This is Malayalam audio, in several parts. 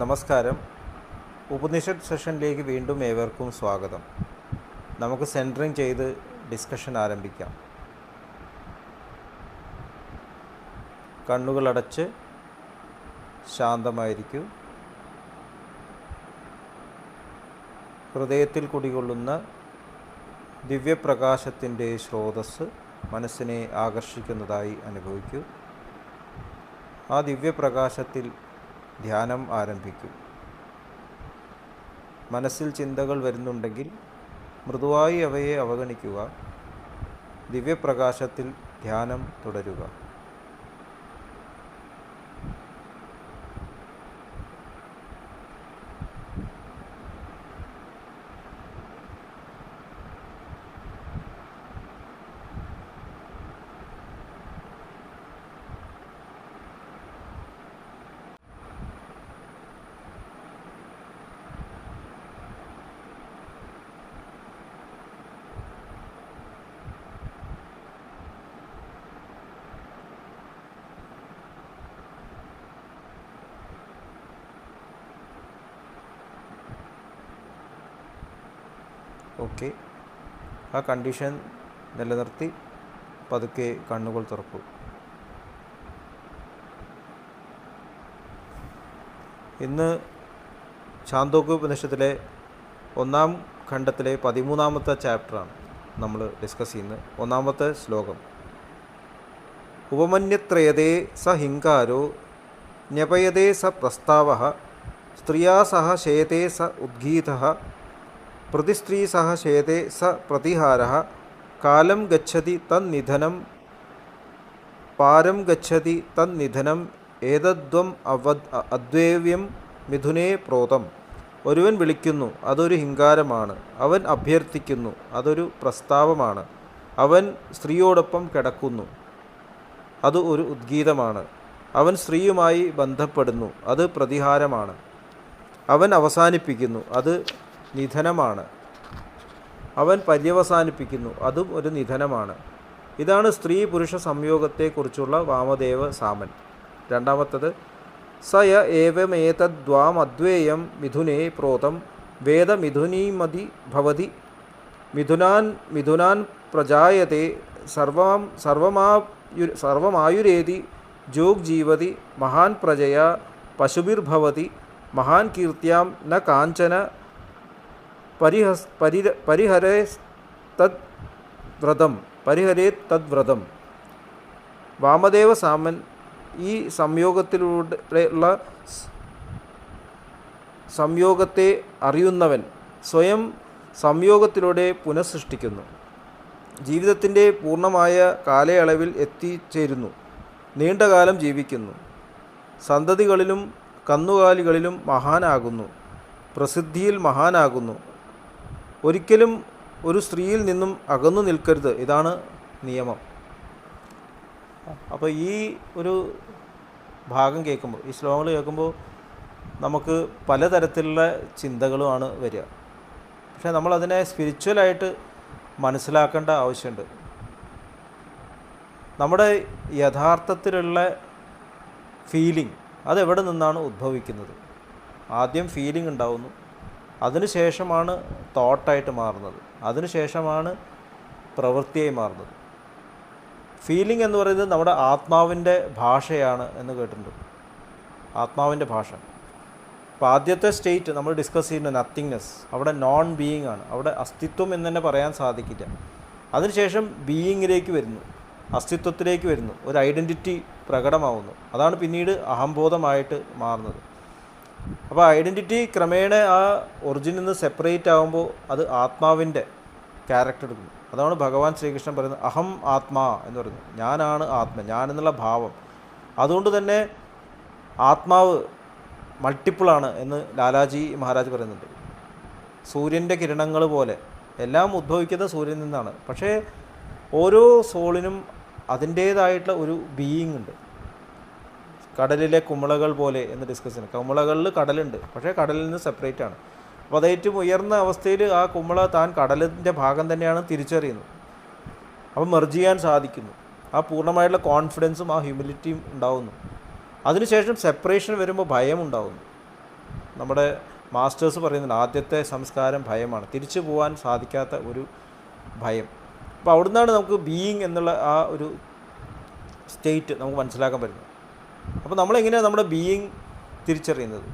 നമസ്കാരം. ഉപനിഷത്ത് സെഷനിലേക്ക് വീണ്ടും ഏവർക്കും സ്വാഗതം. നമുക്ക് സെൻറ്ററിങ് ചെയ്ത് ഡിസ്കഷൻ ആരംഭിക്കാം. കണ്ണുകളടച്ച് ശാന്തമായിരിക്കൂ. ഹൃദയത്തിൽ കുടികൊള്ളുന്ന ദിവ്യപ്രകാശത്തിൻ്റെ സ്രോതസ്സ് മനസ്സിനെ ആകർഷിക്കുന്നതായി അനുഭവിക്കൂ. ആ ദിവ്യപ്രകാശത്തിൽ ധ്യാനം ആരംഭിക്കൂ. മനസ്സിൽ ചിന്തകൾ വരുന്നുണ്ടെങ്കിൽ മൃദുവായി അവയെ അവഗണിക്കുക. ദിവ്യപ്രകാശത്തിൽ ധ്യാനം തുടരുക. ഓക്കെ, ആ കണ്ടീഷൻ നിലനിർത്തി പതുക്കെ കണ്ണുകൾ തുറക്കൂ. ഇന്ന് ഛാന്തോക്യോപനിഷത്തിലെ 1-ാം ഖണ്ഡത്തിലെ 13-ാമത്തെ ചാപ്റ്ററാണ് നമ്മൾ ഡിസ്കസ് ചെയ്യുന്നത്. 1-ാമത്തെ ശ്ലോകം: ഉപമന്യത്രയതേ സ ഹിങ്കാരോ ന്യപയതേ സ പ്രസ്താവഃ സ്ത്രിയാ സഹ ശേതേ സ ഉദ്ഗീതഃ പ്രതിസ്ത്രീ സഹ ശേതേ സ പ്രതിഹാരഃ കാലം ഗച്ഛതി തന്നിധനം പാരം ഗച്ഛതി തന്നിധനം ഏതദ്വം അദ്വേവ്യം മിഥുനേ പ്രോതം. ഒരുവൻ വിളിക്കുന്നു, അതൊരു ഹിങ്കാരമാണ്. അവൻ അഭ്യർത്ഥിക്കുന്നു, അതൊരു പ്രസ്താവമാണ്. അവൻ സ്ത്രീയോടൊപ്പം കിടക്കുന്നു, അത് ഒരു ഉദ്ഗീതമാണ്. അവൻ സ്ത്രീയുമായി ബന്ധപ്പെടുന്നു, അത് പ്രതിഹാരമാണ്. അവൻ അവസാനിപ്പിക്കുന്നു, അത് നിധനമാണ്. അവൻ പര്യവസാനിപ്പിക്കുന്നു, അതും ഒരു നിധനമാണ്. ഇതാണ് സ്ത്രീ പുരുഷ സംയോഗത്തെക്കുറിച്ചുള്ള വാമദേവ സാമൻ. 2-ാമത്തത്: സ യ ഏവമേതദ്വാമദ്വേയം മിഥുനേ പ്രോതം വേദമിഥുനീമതി ഭവതി മിഥുനാൻ പ്രജായത്തെ സർവമായുരേതി ജോഗ്ജീവതി മഹാൻ പ്രജയാ പശുഭിർഭവതി മഹാൻ കീർത്തിയാം ന കാഞ്ചന പരിഹരേത് തദ്വ്രതം. വാമദേവ സാമൻ ഈ സംയോഗത്തെ അറിയുന്നവൻ സ്വയം സംയോഗത്തിലൂടെ പുനഃസൃഷ്ടിക്കുന്നു. ജീവിതത്തിൻ്റെ പൂർണ്ണമായ കാലയളവിൽ എത്തിച്ചേരുന്നു. നീണ്ടകാലം ജീവിക്കുന്നു. സന്തതികളിലും കന്നുകാലികളിലും മഹാനാകുന്നു. പ്രസിദ്ധിയിൽ മഹാനാകുന്നു. ഒരിക്കലും ഒരു സ്ത്രീയിൽ നിന്നും അകന്നു നിൽക്കരുത്. ഇതാണ് നിയമം. അപ്പോൾ ഈ ഒരു ഭാഗം കേൾക്കുമ്പോൾ, ഈ ശ്ലോകങ്ങൾ കേൾക്കുമ്പോൾ നമുക്ക് പലതരത്തിലുള്ള ചിന്തകളുമാണ് വരിക. പക്ഷേ നമ്മളതിനെ സ്പിരിച്വലായിട്ട് മനസ്സിലാക്കേണ്ട ആവശ്യമുണ്ട്. നമ്മുടെ യഥാർത്ഥത്തിലുള്ള ഫീലിംഗ് അതെവിടെ നിന്നാണ് ഉദ്ഭവിക്കുന്നത്? ആദ്യം ഫീലിംഗ് ഉണ്ടാവുന്നു, അതിനുശേഷമാണ് തോട്ടായിട്ട് മാറുന്നത്, അതിനുശേഷമാണ് പ്രവൃത്തിയായി മാറുന്നത്. ഫീലിംഗ് എന്ന് പറയുന്നത് നമ്മുടെ ആത്മാവിൻ്റെ ഭാഷയാണ് എന്ന് കേട്ടിട്ടുണ്ട്. ആത്മാവിൻ്റെ ഭാഷ. അപ്പോൾ ആദ്യത്തെ സ്റ്റേറ്റ് നമ്മൾ ഡിസ്കസ് ചെയ്യുന്ന നത്തിങ്നെസ്, അവിടെ നോൺ ബീയിങ് ആണ്. അവിടെ അസ്തിത്വം എന്ന് തന്നെ പറയാൻ സാധിക്കില്ല. അതിനുശേഷം ബീയിങ്ങിലേക്ക് വരുന്നു, അസ്തിത്വത്തിലേക്ക് വരുന്നു, ഒരു ഐഡൻറ്റിറ്റി പ്രകടമാവുന്നു. അതാണ് പിന്നീട് അഹംബോധമായിട്ട് മാറുന്നത്. അപ്പോൾ ഐഡൻറ്റിറ്റി ക്രമേണ ആ ഒറിജിനിൽ നിന്ന് സെപ്പറേറ്റ് ആകുമ്പോൾ അത് ആത്മാവിൻ്റെ ക്യാരക്ടർ എടുക്കുന്നു. അതാണ് ഭഗവാൻ ശ്രീകൃഷ്ണൻ പറയുന്നത് അഹം ആത്മാ എന്ന് പറയുന്നത്. ഞാനാണ് ആത്മ, ഞാനെന്നുള്ള ഭാവം. അതുകൊണ്ട് തന്നെ ആത്മാവ് മൾട്ടിപ്പിളാണ് എന്ന് ലാലാജി മഹാരാജ് പറയുന്നുണ്ട്. സൂര്യൻ്റെ കിരണങ്ങൾ പോലെ എല്ലാം ഉദ്ഭവിക്കുന്നത് സൂര്യനിൽ നിന്നാണ്. പക്ഷേ ഓരോ സോളിനും അതിൻ്റേതായിട്ടുള്ള ഒരു ബീയിങ് ഉണ്ട്. കടലിലെ കുമിളകൾ പോലെ എന്ന് ഡിസ്കസ് ചെയ്യുന്നത്. കുമിളകളിൽ കടലുണ്ട്, പക്ഷേ കടലിൽ നിന്ന് സെപ്പറേറ്റ് ആണ്. അപ്പോൾ അത് ഏറ്റവും ഉയർന്ന അവസ്ഥയിൽ ആ കുമിള താൻ കടലിൻ്റെ ഭാഗം തന്നെയാണ് തിരിച്ചറിയുന്നത്. അപ്പോൾ മെർജ് ചെയ്യാൻ സാധിക്കുന്നു. ആ പൂർണ്ണമായിട്ടുള്ള കോൺഫിഡൻസും ആ ഹ്യൂമിലിറ്റിയും ഉണ്ടാവുന്നു. അതിനുശേഷം സെപ്പറേഷൻ വരുമ്പോൾ ഭയം ഉണ്ടാകുന്നു. നമ്മുടെ മാസ്റ്റേഴ്സ് പറയുന്നുണ്ട്, ആദ്യത്തെ സംസ്കാരം ഭയമാണ്, തിരിച്ചു പോകാൻ സാധിക്കാത്ത ഒരു ഭയം. അപ്പോൾ അവിടുന്നാണ് നമുക്ക് ബീയിങ് എന്നുള്ള ആ ഒരു സ്റ്റേറ്റ് നമുക്ക് മനസ്സിലാക്കാൻ പറ്റുന്നത്. അപ്പോൾ നമ്മളെങ്ങനെയാണ് നമ്മുടെ ബീയിങ് തിരിച്ചറിയുന്നത്?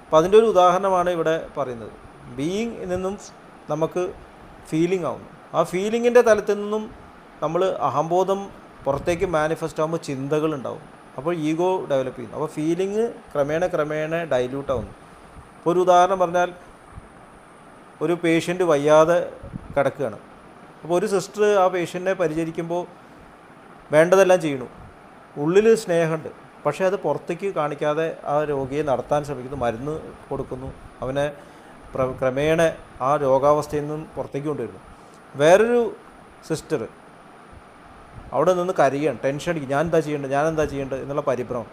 അപ്പോൾ അതിൻ്റെ ഒരു ഉദാഹരണമാണ് ഇവിടെ പറയുന്നത്. ബീയിങ് നിന്നും നമുക്ക് ഫീലിംഗ് ആവുന്നു. ആ ഫീലിങ്ങിൻ്റെ തലത്തിൽ നിന്നും നമ്മൾ അഹംബോധം പുറത്തേക്ക് മാനിഫെസ്റ്റ് ആകുമ്പോൾ ചിന്തകളുണ്ടാവും. അപ്പോൾ ഈഗോ ഡെവലപ്പ് ചെയ്യുന്നു. അപ്പോൾ ഫീലിംഗ് ക്രമേണ ഡൈല്യൂട്ട് ആവുന്നു. ഇപ്പോൾ ഒരു ഉദാഹരണം പറഞ്ഞാൽ, ഒരു പേഷ്യൻ്റ് വയ്യാതെ കിടക്കുകയാണ്. അപ്പോൾ ഒരു സിസ്റ്റർ ആ പേഷ്യൻറ്റിനെ പരിചരിക്കുമ്പോൾ വേണ്ടതെല്ലാം ചെയ്യണു, ഉള്ളിൽ സ്നേഹമുണ്ട്, പക്ഷേ അത് പുറത്തേക്ക് കാണിക്കാതെ ആ രോഗിയെ നടത്താൻ ശ്രമിക്കുന്നു, മരുന്ന് കൊടുക്കുന്നു, അവനെ ക്രമേണ ആ രോഗാവസ്ഥയിൽ നിന്നും പുറത്തേക്ക് കൊണ്ടുവരുന്നു. വേറൊരു സിസ്റ്റർ അവിടെ നിന്ന് കരയുകയാണ്, ടെൻഷൻ അടിക്കും, ഞാൻ എന്താ ചെയ്യേണ്ടത് എന്നുള്ള പരിഭ്രമം.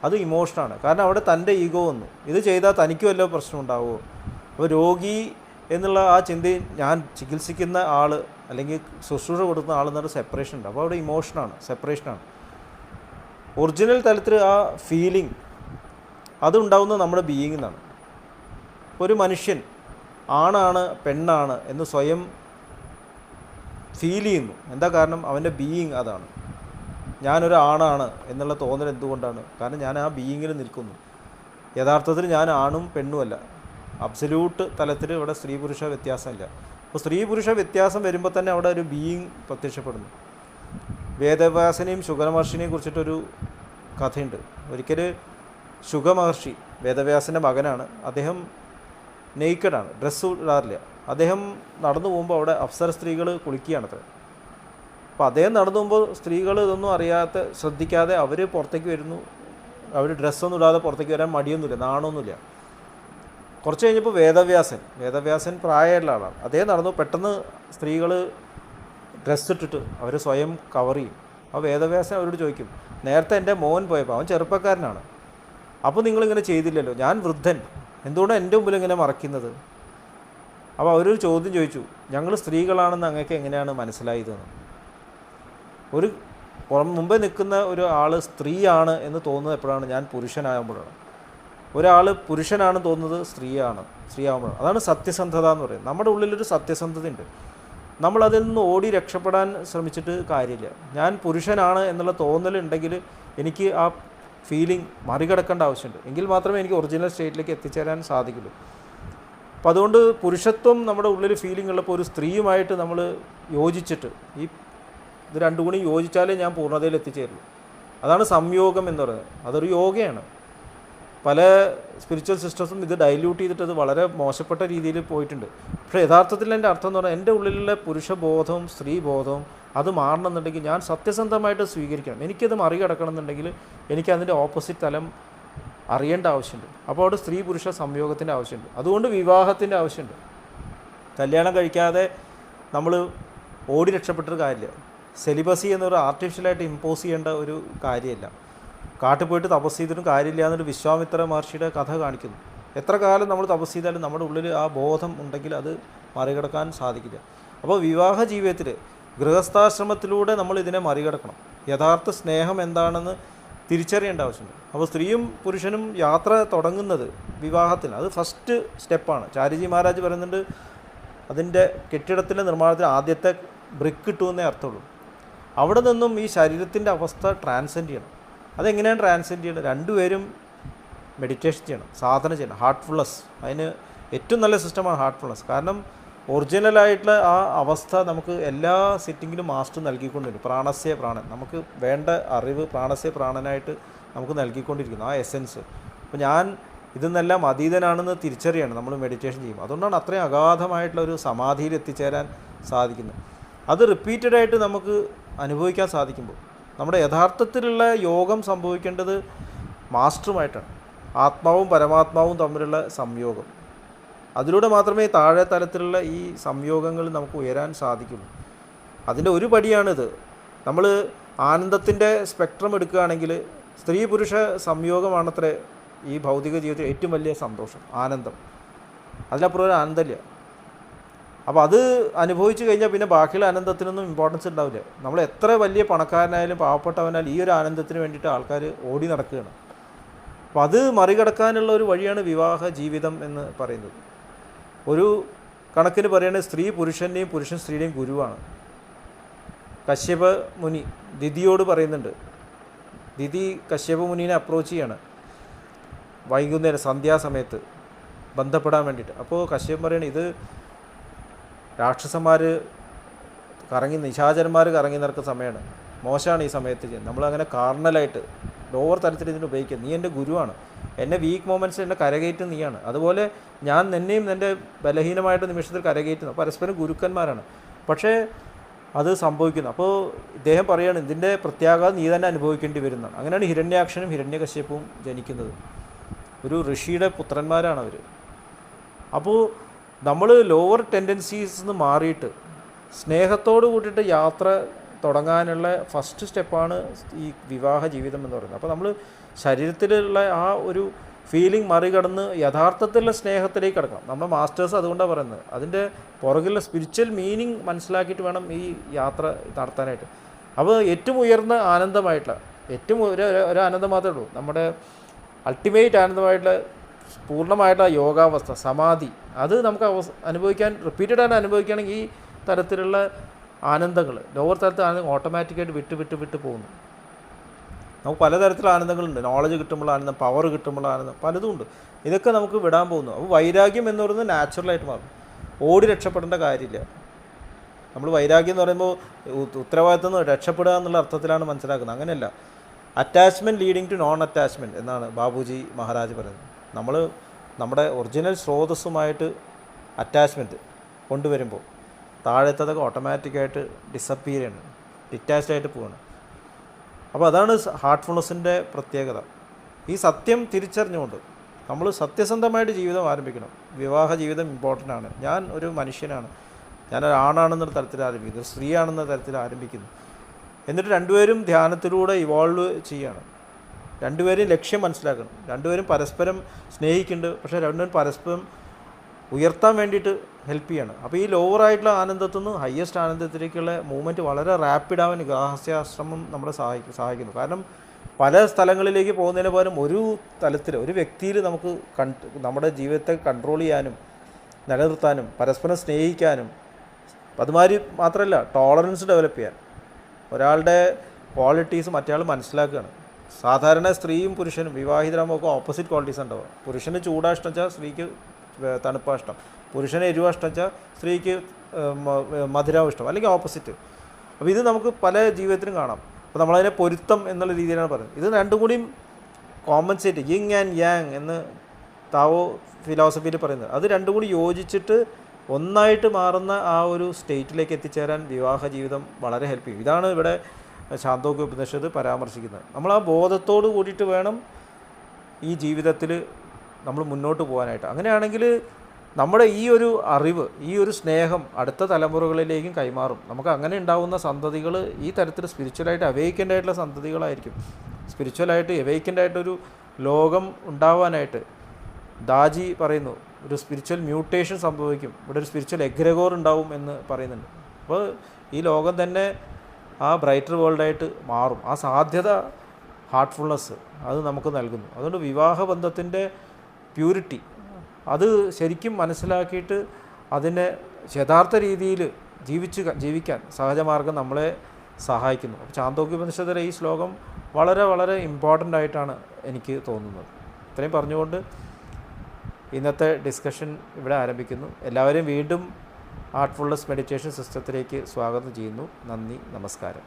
അത് ഇമോഷനാണ്. കാരണം അവിടെ തൻ്റെ ഈഗോ വന്നു, ഇത് ചെയ്താൽ തനിക്ക് വല്ല പ്രശ്നം ഉണ്ടാവുമോ. അപ്പോൾ രോഗി എന്നുള്ള ആ ചിന്തയിൽ ഞാൻ ചികിത്സിക്കുന്ന ആൾ അല്ലെങ്കിൽ ശുശ്രൂഷ കൊടുക്കുന്ന ആളെന്നൊരു സെപ്പറേഷൻ ഉണ്ട്. അപ്പോൾ അവിടെ ഇമോഷനാണ്, സെപ്പറേഷനാണ്. ഒറിജിനൽ തലത്തിൽ ആ ഫീലിംഗ് അതുണ്ടാവുന്നത് നമ്മുടെ ബീയിങ്ങിൽ നിന്നാണ്. ഒരു മനുഷ്യൻ ആണാണ് പെണ്ണാണ് എന്ന് സ്വയം ഫീൽ ചെയ്യുന്നു. എന്താ കാരണം? അവൻ്റെ ബീയിങ് അതാണ്. ഞാനൊരു ആണാണ് എന്നുള്ള തോന്നൽ എന്തുകൊണ്ടാണ്? കാരണം ഞാൻ ആ ബീയിങ്ങിൽ നിൽക്കുന്നു. യഥാർത്ഥത്തിൽ ഞാൻ ആണും പെണ്ണുമല്ല. അബ്സല്യൂട്ട് തലത്തിൽ ഇവിടെ സ്ത്രീ പുരുഷ വ്യത്യാസമില്ല. അപ്പോൾ സ്ത്രീ പുരുഷ വ്യത്യാസം വരുമ്പോൾ തന്നെ അവിടെ ഒരു ബീയിങ് പ്രത്യക്ഷപ്പെടുന്നു. വേദവ്യാസനെയും ശുഗമഹർഷിനെയും കുറിച്ചിട്ടൊരു കഥയുണ്ട്. ഒരിക്കൽ ശുഗമഹർഷി വേദവ്യാസൻ്റെ മകനാണ്. അദ്ദേഹം നെയ്ക്കഡാണ്, ഡ്രസ്സ് ഇടാറില്ല. അദ്ദേഹം നടന്നു പോകുമ്പോൾ അവിടെ അപ്സര സ്ത്രീകൾ കുളിക്കുകയാണത്ര. അപ്പോൾ അദ്ദേഹം നടന്നു പോകുമ്പോൾ സ്ത്രീകൾ ഇതൊന്നും ശ്രദ്ധിക്കാതെ അവർ പുറത്തേക്ക് വരുന്നു. അവർ ഡ്രസ്സൊന്നും ഇടാതെ പുറത്തേക്ക് വരാൻ മടിയൊന്നുമില്ല, നാണമൊന്നുമില്ല. കുറച്ച് കഴിഞ്ഞപ്പോൾ വേദവ്യാസൻ പ്രായമുള്ള ആളാണ്. അദ്ദേഹം നടന്നു, പെട്ടെന്ന് സ്ത്രീകൾ ഡ്രസ്സ് ഇട്ടിട്ട് അവർ സ്വയം കവർ ചെയ്യും. അപ്പോൾ വേദവ്യാസൻ അവരോട് ചോദിക്കും, നേരത്തെ എൻ്റെ മോൻ പോയപ്പോൾ, അവൻ ചെറുപ്പക്കാരനാണ്, അപ്പോൾ നിങ്ങളിങ്ങനെ ചെയ്തില്ലല്ലോ, ഞാൻ വൃദ്ധൻ, എന്തുകൊണ്ടാണ് എൻ്റെ മുമ്പിൽ ഇങ്ങനെ മറയ്ക്കുന്നത്? അപ്പോൾ അവരൊരു ചോദ്യം ചോദിച്ചു, ഞങ്ങൾ സ്ത്രീകളാണെന്ന് അങ്ങക്ക് എങ്ങനെയാണ് മനസ്സിലായതെന്ന്. ഒരു മുമ്പേ നിൽക്കുന്ന ഒരു ആൾ സ്ത്രീയാണ് എന്ന് തോന്നുന്നത് എപ്പോഴാണ്? ഞാൻ പുരുഷനാകുമ്പോഴാണ്. ഒരാൾ പുരുഷനാണെന്ന് തോന്നുന്നത് സ്ത്രീയാകുമ്പോഴാണ്. അതാണ് സത്യസന്ധത എന്ന് പറയുന്നത്. നമ്മുടെ ഉള്ളിലൊരു സത്യസന്ധതയുണ്ട്. നമ്മളതിൽ നിന്ന് ഓടി രക്ഷപ്പെടാൻ ശ്രമിച്ചിട്ട് കാര്യമില്ല. ഞാൻ പുരുഷനാണ് എന്നുള്ള തോന്നലുണ്ടെങ്കിൽ എനിക്ക് ആ ഫീലിംഗ് മറികടക്കേണ്ട ആവശ്യമുണ്ട്. എങ്കിൽ മാത്രമേ എനിക്ക് ഒറിജിനൽ സ്റ്റേറ്റിലേക്ക് എത്തിച്ചേരാൻ സാധിക്കുള്ളൂ. അപ്പോൾ അതുകൊണ്ട് പുരുഷത്വം നമ്മുടെ ഉള്ളിൽ ഫീലിംഗ് ഉള്ളപ്പോൾ ഒരു സ്ത്രീയുമായിട്ട് നമ്മൾ യോജിച്ചിട്ട് ഇത് രണ്ടും കൂടി യോജിച്ചാലേ ഞാൻ പൂർണ്ണതയിൽ എത്തിച്ചേരുള്ളൂ. അതാണ് സംയോഗം എന്ന് പറയുന്നത്. അതൊരു യോഗയാണ്. പല സ്പിരിച്വൽ സിസ്റ്റംസും ഇത് ഡൈല്യൂട്ട് ചെയ്തിട്ട് അത് വളരെ മോശപ്പെട്ട രീതിയിൽ പോയിട്ടുണ്ട്. പക്ഷേ യഥാർത്ഥത്തിൽ എൻ്റെ അർത്ഥം എന്ന് പറഞ്ഞാൽ എൻ്റെ ഉള്ളിലുള്ള പുരുഷബോധവും സ്ത്രീബോധവും അത് മാറണമെന്നുണ്ടെങ്കിൽ ഞാൻ സത്യസന്ധമായിട്ട് സ്വീകരിക്കണം. എനിക്കത് മറികടക്കണം എന്നുണ്ടെങ്കിൽ എനിക്ക് അതിൻ്റെ ഓപ്പോസിറ്റ് തലം അറിയേണ്ട ആവശ്യമുണ്ട്. അപ്പോൾ അവിടെ സ്ത്രീ പുരുഷ സംയോഗത്തിൻ്റെ ആവശ്യമുണ്ട്. അതുകൊണ്ട് വിവാഹത്തിൻ്റെ ആവശ്യമുണ്ട്. കല്യാണം കഴിക്കാതെ നമ്മൾ ഓടി രക്ഷപ്പെട്ടൊരു കാര്യമില്ല. സെലിബസി എന്നൊരു ആർട്ടിഫിഷ്യലായിട്ട് ഇമ്പോസ് ചെയ്യേണ്ട ഒരു കാര്യമല്ല. കാട്ടിൽ പോയിട്ട് തപസ് ചെയ്തിട്ടും കാര്യമില്ല എന്നൊരു വിശ്വാമിത്ര മഹർഷിയുടെ കഥ കാണിക്കുന്നു. എത്ര കാലം നമ്മൾ തപസ് ചെയ്താലും നമ്മുടെ ഉള്ളിൽ ആ ബോധം ഉണ്ടെങ്കിൽ അത് മറികടക്കാൻ സാധിക്കില്ല. അപ്പോൾ വിവാഹ ജീവിതത്തിൽ ഗൃഹസ്ഥാശ്രമത്തിലൂടെ നമ്മൾ ഇതിനെ മറികടക്കണം. യഥാർത്ഥ സ്നേഹം എന്താണെന്ന് തിരിച്ചറിയേണ്ട ആവശ്യമുണ്ട്. അപ്പോൾ സ്ത്രീയും പുരുഷനും യാത്ര തുടങ്ങുന്നത് വിവാഹത്തിൽ, അത് ഫസ്റ്റ് സ്റ്റെപ്പാണ്. ചാരിജി മഹാരാജ് പറയുന്നുണ്ട്, അതിൻ്റെ കെട്ടിടത്തിൻ്റെ നിർമ്മാണത്തിന് ആദ്യത്തെ ബ്രിക്ക് കിട്ടുമെന്നേ അർത്ഥമുള്ളൂ. അവിടെ നിന്നും ഈ ശരീരത്തിൻ്റെ അവസ്ഥ ട്രാൻസെൻഡ് ചെയ്യണം. അതെങ്ങനെയാണ് ട്രാൻസെൻഡ് ചെയ്യണം? രണ്ടുപേരും മെഡിറ്റേഷൻ ചെയ്യണം, സാധന ചെയ്യണം, ഹാർട്ട്ഫുൾനെസ്. അതിന് ഏറ്റവും നല്ല സിസ്റ്റമാണ് ഹാർട്ട്ഫുൾനെസ്. കാരണം ഒറിജിനലായിട്ടുള്ള ആ അവസ്ഥ നമുക്ക് എല്ലാ സിറ്റിങ്ങിലും മാസ്റ്റർ നൽകിക്കൊണ്ടിരിക്കും. പ്രാണസ്യ പ്രാണൻ, നമുക്ക് വേണ്ട അറിവ് പ്രാണസ്യ പ്രാണനായിട്ട് നമുക്ക് നൽകിക്കൊണ്ടിരിക്കുന്നു, ആ എസെൻസ്. അപ്പോൾ ഞാൻ ഇതെന്നെല്ലാം അതീതനാണെന്ന് തിരിച്ചറിയാണ് നമ്മൾ മെഡിറ്റേഷൻ ചെയ്യും. അതുകൊണ്ടാണ് അത്രയും അഗാധമായിട്ടുള്ള ഒരു സമാധിയിൽ എത്തിച്ചേരാൻ സാധിക്കുന്നത്. അത് റിപ്പീറ്റഡായിട്ട് നമുക്ക് അനുഭവിക്കാൻ സാധിക്കുമ്പോൾ നമ്മുടെ യഥാർത്ഥത്തിലുള്ള യോഗം സംഭവിക്കേണ്ടത് മാസ്റ്ററുമായിട്ടാണ്. ആത്മാവും പരമാത്മാവും തമ്മിലുള്ള സംയോഗം. അതിലൂടെ മാത്രമേ താഴെ തലത്തിലുള്ള ഈ സംയോഗങ്ങൾ നമുക്ക് ഉയരാൻ സാധിക്കുള്ളൂ. അതിൻ്റെ ഒരു പടിയാണിത്. നമ്മൾ ആനന്ദത്തിൻ്റെ സ്പെക്ട്രം എടുക്കുകയാണെങ്കിൽ സ്ത്രീ പുരുഷ സംയോഗമാണത്രേ ഈ ഭൗതിക ജീവിതത്തിൽ ഏറ്റവും വലിയ സന്തോഷം, ആനന്ദം. അതിനപ്പുറം ഒരു ആനന്ദമില്ല. അപ്പോൾ അത് അനുഭവിച്ച് കഴിഞ്ഞാൽ പിന്നെ ബാക്കിയുള്ള ആനന്ദത്തിനൊന്നും ഇമ്പോർട്ടൻസ് ഉണ്ടാവില്ല. നമ്മൾ എത്ര വലിയ പണക്കാരനായാലും പാവപ്പെട്ടവനായാലും ഈ ഒരു ആനന്ദത്തിന് വേണ്ടിയിട്ട് ആൾക്കാർ ഓടി നടക്കുകയാണ്. അപ്പോൾ അത് മറികടക്കാനുള്ള ഒരു വഴിയാണ് വിവാഹ ജീവിതം എന്ന് പറയുന്നത്. ഒരു കണക്കിന് പറയുകയാണെങ്കിൽ സ്ത്രീ പുരുഷൻ്റെയും പുരുഷൻ സ്ത്രീയുടെയും ഗുരുവാണ്. കശ്യപ മുനി ദിതിയോട് പറയുന്നുണ്ട്. ദിതി കശ്യപ മുനിനെ അപ്രോച്ച് ചെയ്യാണ് വൈകുന്നേരം സന്ധ്യാസമയത്ത് ബന്ധപ്പെടാൻ വേണ്ടിയിട്ട്. അപ്പോൾ കശ്യപൻ പറയണത് ഇത് രാക്ഷസന്മാർ നിശാചരന്മാർ കറങ്ങി നടക്കുന്ന സമയമാണ്, മോശമാണ് ഈ സമയത്ത് ചെയ്യുന്നത്. നമ്മളങ്ങനെ കാർണലായിട്ട് ലോവർ തരത്തിൽ ഇതിന് ഉപയോഗിക്കുക. നീ എൻ്റെ ഗുരുവാണ്, എന്നെ വീക്ക് മൊമെൻറ്റ്സ് എന്നെ കരകയറ്റും നീയാണ്, അതുപോലെ ഞാൻ നിന്നെയും എൻ്റെ ബലഹീനമായിട്ട് നിമിഷത്തിൽ കരകയറ്റുന്നു. പരസ്പരം ഗുരുക്കന്മാരാണ്. പക്ഷേ അത് സംഭവിക്കുന്നു. അപ്പോൾ ഇദ്ദേഹം പറയുകയാണ് ഇതിൻ്റെ പ്രത്യാഘാതം നീ തന്നെ അനുഭവിക്കേണ്ടി വരുന്നതാണ്. അങ്ങനെയാണ് ഹിരണ്യാക്ഷനും ഹിരണ്യകശ്യപവും ജനിക്കുന്നത്. ഒരു ഋഷിയുടെ പുത്രന്മാരാണ് അവർ. അപ്പോൾ നമ്മൾ ലോവർ ടെൻഡൻസീസ് നിന്ന് മാറിയിട്ട് സ്നേഹത്തോട് കൂട്ടിയിട്ട് യാത്ര തുടങ്ങാനുള്ള ഫസ്റ്റ് സ്റ്റെപ്പാണ് ഈ വിവാഹ ജീവിതം എന്ന് പറയുന്നത്. അപ്പോൾ നമ്മൾ ശരീരത്തിലുള്ള ആ ഒരു ഫീലിംഗ് മറികടന്ന് യഥാർത്ഥത്തിലുള്ള സ്നേഹത്തിലേക്ക് കിടക്കണം. നമ്മുടെ മാസ്റ്റേഴ്സ് അതുകൊണ്ടാണ് പറയുന്നത്. അതിൻ്റെ പുറകിലുള്ള സ്പിരിച്വൽ മീനിങ് മനസ്സിലാക്കിയിട്ട് വേണം ഈ യാത്ര നടത്താനായിട്ട്. അപ്പോൾ ഏറ്റവും ഉയർന്ന ആനന്ദമായിട്ടുള്ള ഏറ്റവും ഒരു ആനന്ദം മാത്രമേ ഉള്ളൂ, നമ്മുടെ അൾട്ടിമേറ്റ് ആനന്ദമായിട്ടുള്ള പൂർണ്ണമായിട്ടുള്ള യോഗാവസ്ഥ, സമാധി. അത് നമുക്ക് അനുഭവിക്കാൻ റിപ്പീറ്റഡായിട്ട് അനുഭവിക്കുകയാണെങ്കിൽ ഈ തരത്തിലുള്ള ആനന്ദങ്ങൾ ലോവർ തരത്തിൽ ആനന്ദം ഓട്ടോമാറ്റിക്കായിട്ട് വിട്ട് പോകുന്നു. നമുക്ക് പലതരത്തിലുള്ള ആനന്ദങ്ങളുണ്ട്. നോളജ് കിട്ടുമ്പോൾ ആനന്ദം, പവർ കിട്ടുമ്പോൾ ആനന്ദം, പലതും ഉണ്ട്. ഇതൊക്കെ നമുക്ക് വിടാൻ പോകുന്നു. അപ്പോൾ വൈരാഗ്യം എന്ന് പറയുന്നത് നാച്ചുറലായിട്ട് മാറും. ഓടി രക്ഷപ്പെടേണ്ട കാര്യമില്ല. നമ്മൾ വൈരാഗ്യം എന്ന് പറയുമ്പോൾ ഉത്തരവാദിത്തം നിന്ന് രക്ഷപ്പെടുക എന്നുള്ള അർത്ഥത്തിലാണ് മനസ്സിലാക്കുന്നത്. അങ്ങനെയല്ല. Attachment leading to non attachment എന്നാണ് ബാബുജി മഹാരാജ് പറയുന്നത്. നമ്മൾ നമ്മുടെ ഒറിജിനൽ സ്രോതസ്സുമായിട്ട് അറ്റാച്ച്മെൻറ്റ് കൊണ്ടുവരുമ്പോൾ താഴത്തതൊക്കെ ഓട്ടോമാറ്റിക്കായിട്ട് ഡിസപ്പിയർ ചെയ്യണം, ഡിറ്റാച്ച്ഡായിട്ട് പോകണം. അപ്പോൾ അതാണ് ഹാർട്ട്ഫുൾനെസ്സിൻ്റെ പ്രത്യേകത. ഈ സത്യം തിരിച്ചറിഞ്ഞുകൊണ്ട് നമ്മൾ സത്യസന്ധമായിട്ട് ജീവിതം ആരംഭിക്കണം. വിവാഹ ജീവിതം ഇമ്പോർട്ടൻ്റ് ആണ്. ഞാൻ ഒരു മനുഷ്യനാണ്, ഞാനൊരാണാണെന്നൊരു തരത്തിൽ ആരംഭിക്കുന്നു, ഒരു സ്ത്രീയാണെന്ന തരത്തിൽ ആരംഭിക്കുന്നു. എന്നിട്ട് രണ്ടുപേരും ധ്യാനത്തിലൂടെ ഇവോൾവ് ചെയ്യണം. രണ്ടുപേരും ലക്ഷ്യം മനസ്സിലാക്കണം. രണ്ടുപേരും പരസ്പരം സ്നേഹിക്കുന്നുണ്ട്, പക്ഷേ രണ്ടുപേരും പരസ്പരം ഉയർത്താൻ വേണ്ടിയിട്ട് ഹെൽപ്പ് ചെയ്യണം. അപ്പോൾ ഈ ലോവറായിട്ടുള്ള ആനന്ദത്തിൽ നിന്ന് ഹയസ്റ്റ് ആനന്ദത്തിലേക്കുള്ള മൂവ്മെൻറ്റ് വളരെ റാപ്പിഡാവാൻ ഗാഹസ്യാശ്രമം നമ്മളെ സഹായിക്കുന്നു. കാരണം പല സ്ഥലങ്ങളിലേക്ക് പോകുന്നതിന് പകരം ഒരു തലത്തിൽ ഒരു വ്യക്തിയിൽ നമുക്ക് നമ്മുടെ ജീവിതത്തെ കൺട്രോൾ ചെയ്യാനും നിലനിർത്താനും പരസ്പരം സ്നേഹിക്കാനും, അതുമാതിരി മാത്രമല്ല ടോളറൻസ് ഡെവലപ്പ് ചെയ്യാൻ, ഒരാളുടെ ക്വാളിറ്റീസ് മറ്റേ മനസ്സിലാക്കുകയാണ്. സാധാരണ സ്ത്രീയും പുരുഷനും വിവാഹിതരാകുമ്പോൾ ഒക്കെ ഓപ്പോസിറ്റ് ക്വാളിറ്റീസ് ഉണ്ടാവുക. പുരുഷന് ചൂടാ ഇഷ്ടം വെച്ചാൽ സ്ത്രീക്ക് തണുപ്പാ ഇഷ്ടം, പുരുഷന് എരിവാ ഇഷ്ടം വെച്ചാൽ സ്ത്രീക്ക് മധുരവും ഇഷ്ടം, അല്ലെങ്കിൽ ഓപ്പോസിറ്റ്. അപ്പോൾ ഇത് നമുക്ക് പല ജീവിതത്തിലും കാണാം. അപ്പോൾ നമ്മളതിനെ പൊരുത്തം എന്നുള്ള രീതിയിലാണ് പറയുന്നത്. ഇത് രണ്ടും കൂടിയും കോമ്പൻസേറ്റ്, യിങ് ആൻഡ് യാങ് എന്ന് താവോ ഫിലോസഫിയിൽ പറയുന്നത്. അത് രണ്ടും കൂടി യോജിച്ചിട്ട് ഒന്നായിട്ട് മാറുന്ന ആ ഒരു സ്റ്റേറ്റിലേക്ക് എത്തിച്ചേരാൻ വിവാഹ ജീവിതം വളരെ ഹെൽപ്പ് ചെയ്യും. ഇതാണ് ഇവിടെ ശാന്തോക്യ ഉപനിഷത്ത് പരാമർശിക്കുന്നത്. നമ്മൾ ആ ബോധത്തോട് കൂടിയിട്ട് വേണം ഈ ജീവിതത്തിൽ നമ്മൾ മുന്നോട്ട് പോകാനായിട്ട്. അങ്ങനെയാണെങ്കിൽ നമ്മുടെ ഈ ഒരു അറിവ്, ഈ ഒരു സ്നേഹം അടുത്ത തലമുറകളിലേക്കും കൈമാറും. നമുക്ക് അങ്ങനെ ഉണ്ടാകുന്ന സന്തതികൾ ഈ തരത്തിൽ സ്പിരിച്വലായിട്ട് അവേക്കൻ്റ് ആയിട്ടുള്ള സന്തതികളായിരിക്കും. സ്പിരിച്വലായിട്ട് അവേക്കൻ്റ് ആയിട്ടൊരു ലോകം ഉണ്ടാവാനായിട്ട് ദാജി പറയുന്നു, ഒരു സ്പിരിച്വൽ മ്യൂട്ടേഷൻ സംഭവിക്കും, ഇവിടെ ഒരു സ്പിരിച്വൽ എഗ്രഗോർ ഉണ്ടാവും എന്ന് പറയുന്നുണ്ട്. അപ്പോൾ ഈ ലോകം തന്നെ ആ ബ്രൈറ്റർ വേൾഡായിട്ട് മാറും. ആ സാധ്യത ഹാർട്ട്ഫുൾനെസ് അത് നമുക്ക് നൽകുന്നു. അതുകൊണ്ട് വിവാഹബന്ധത്തിൻ്റെ പ്യൂരിറ്റി അത് ശരിക്കും മനസ്സിലാക്കിയിട്ട് അതിനെ യഥാർത്ഥ രീതിയിൽ ജീവിക്കാൻ സഹജമാർഗം നമ്മളെ സഹായിക്കുന്നു. അപ്പോൾ ചാന്തോക്യോപനിഷത്തിലെ ഈ ശ്ലോകം വളരെ വളരെ ഇമ്പോർട്ടൻ്റ് ആയിട്ടാണ് എനിക്ക് തോന്നുന്നത്. ഇത്രയും പറഞ്ഞുകൊണ്ട് ഇന്നത്തെ ഡിസ്കഷൻ ഇവിടെ ആരംഭിക്കുന്നു. എല്ലാവരെയും വീണ്ടും ഹാർട്ട്ഫുൾനെസ് മെഡിറ്റേഷൻ സിസ്റ്റത്തിലേക്ക് സ്വാഗതം ചെയ്യുന്നു. നന്ദി, നമസ്കാരം.